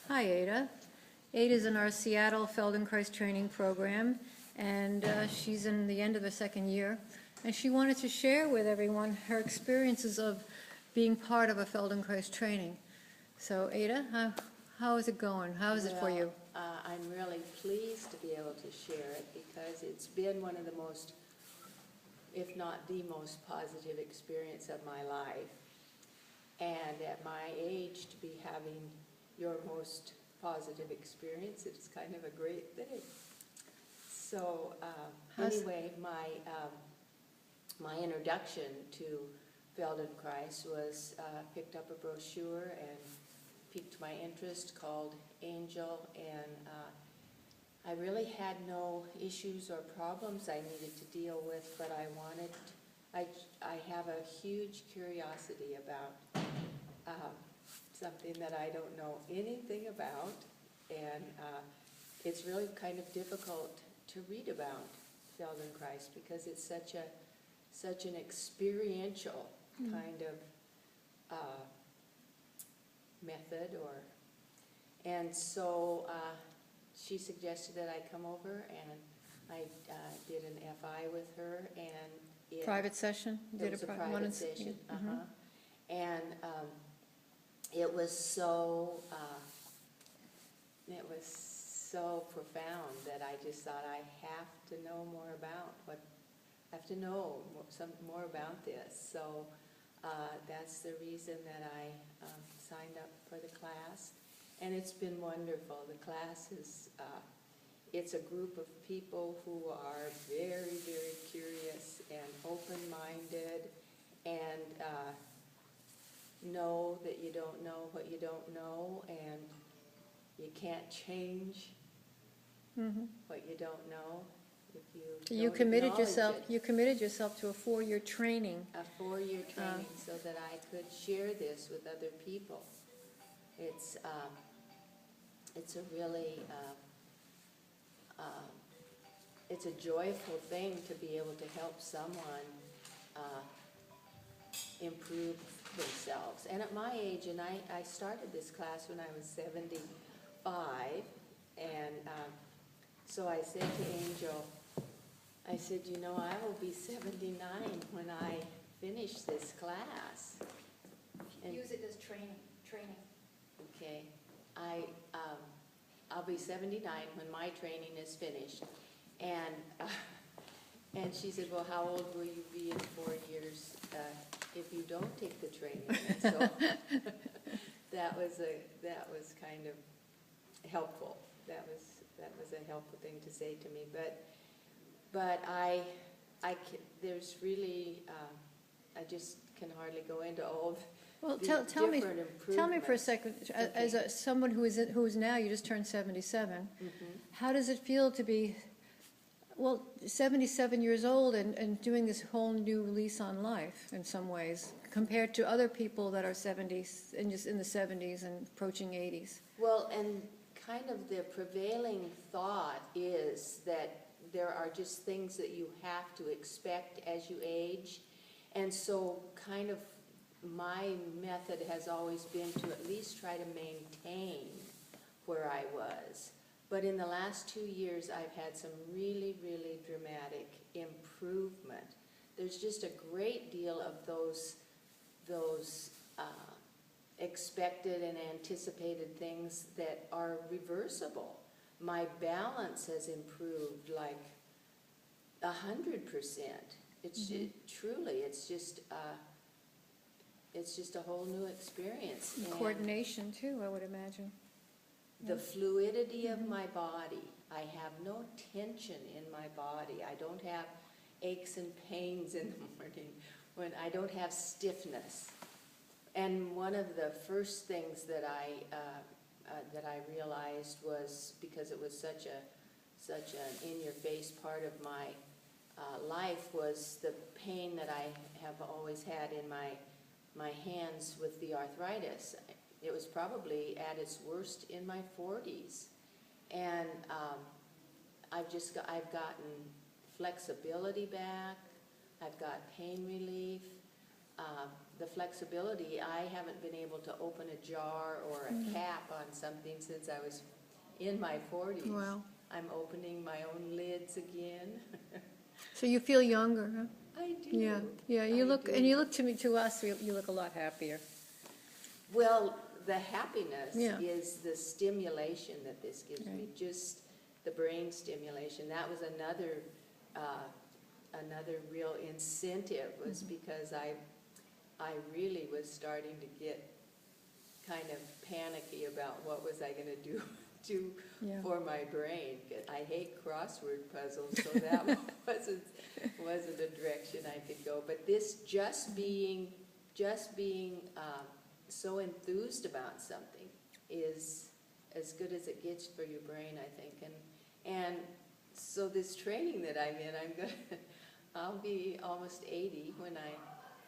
Hi, Ada. Ada's in our Seattle Feldenkrais training program, and she's in the end of the second year. And she wanted to share with everyone her experiences of being part of a Feldenkrais training. So, Ada, how is it going? How is it for you? I'm really pleased to be able to share it because it's been one of the most, if not the most positive experience of my life. And at my age, to be having your most positive experience, it's kind of a great thing. So anyway, my introduction to Feldenkrais was picked up a brochure and piqued my interest called Angel, and I really had no issues or problems I needed to deal with, but I have a huge curiosity about something that I don't know anything about, and it's really kind of difficult to read about Feldenkrais because it's such an experiential kind of method, and so she suggested that I come over, and I did an FI with her, and Private session? It was a private session, and it was so profound that I just thought I have to know more about more about this. So that's the reason that I signed up for the class, and it's been wonderful. The class is it's a group of people who are very, very curious and open-minded, and know that you don't know what you don't know, and you can't change what you don't know if you You don't committed acknowledge yourself. it. You committed yourself to a 4-year training. A 4-year training so that I could share this with other people. It's a really it's a joyful thing to be able to help someone improve themselves. And at my age, and I started this class when I was 75, and so I said to Angel, I said, you know, I will be 79 when I finish this class. And Use it as training. okay, I'll be 79 when my training is finished. And she said, well, how old will you be in 4 years if you don't take the training? And so that was kind of helpful. That was a helpful thing to say to me. But there's really I just can hardly go into all. Well, tell me for a second, as someone who is now, you just turned 77. How does it feel to be, 77 years old and doing this whole new lease on life in some ways, compared to other people that are 70s and just in the 70s and approaching 80s? Well, and kind of the prevailing thought is that there are just things that you have to expect as you age, and so kind of my method has always been to at least try to maintain where I was. But in the last 2 years, I've had some really, really dramatic improvement. There's just a great deal of those expected and anticipated things that are reversible. My balance has improved like 100%. Truly, it's just a whole new experience. And coordination too, I would imagine. The fluidity of my body. I have no tension in my body. I don't have aches and pains in the morning. When I don't have stiffness. And one of the first things that I realized was, because it was such an in-your-face part of my life, was the pain that I have always had in my hands with the arthritis. It was probably at its worst in my 40s, and I've gotten flexibility back. I've got pain relief. the flexibility, I haven't been able to open a jar or a cap on something since I was in my 40s. Wow. I'm opening my own lids again. So you feel younger, huh? I do. Yeah, yeah, you I look, do. and you look to us, you look a lot happier. Well, the happiness Yeah. is the stimulation that this gives me, Right. just the brain stimulation. That was another real incentive, was because I really was starting to get kind of panicky about what was I going to do Yeah. for my brain. I hate crossword puzzles, so that wasn't a direction I could go. But this just being so enthused about something is as good as it gets for your brain, I think. And so this training that I'm in, I'll be almost 80 when I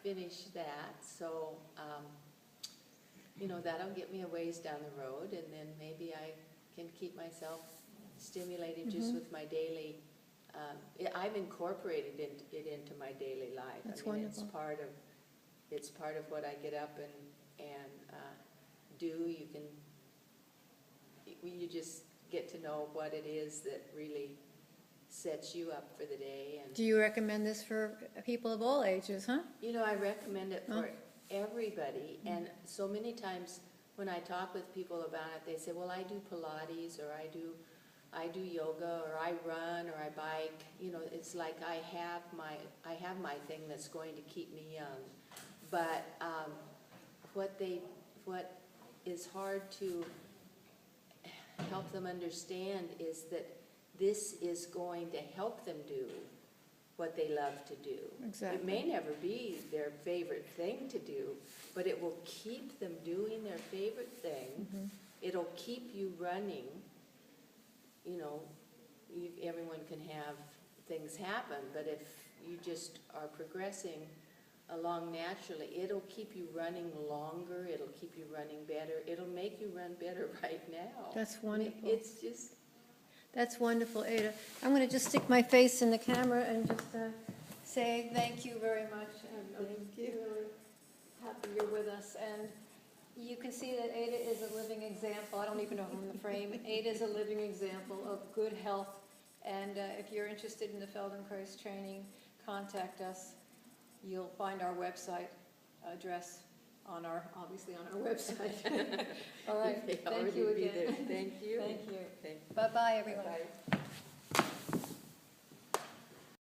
finish that. So, that'll get me a ways down the road, and then maybe I can keep myself stimulated just with my daily. I've incorporated it into my daily life. That's I mean, wonderful. it's part of what I get up and do. You just get to know what it is that really sets you up for the day. And Do you recommend this for people of all ages, huh? I recommend it for Oh. everybody. And so many times when I talk with people about it, they say, well, I do Pilates, or I do yoga, or I run, or I bike. It's like I have my thing that's going to keep me young. But what is hard to help them understand is that this is going to help them do what they love to do. Exactly. It may never be their favorite thing to do, but it will keep them doing their favorite thing. It'll keep you running. Everyone can have things happen, but if you just are progressing along naturally, it'll keep you running longer, it'll keep you running better, it'll make you run better right now. That's wonderful. It's just... That's wonderful, Ada. I'm going to just stick my face in the camera and just say thank you very much. And Thank you. Really happy you're with us. And you can see that Ada is a living example. I don't even know who's in the frame. Ada is a living example of good health. And if you're interested in the Feldenkrais training, contact us. You'll find our website address obviously on our website. All right. Thank you again. Thank you. Thank you. Thank you. Bye-bye, everyone. Bye.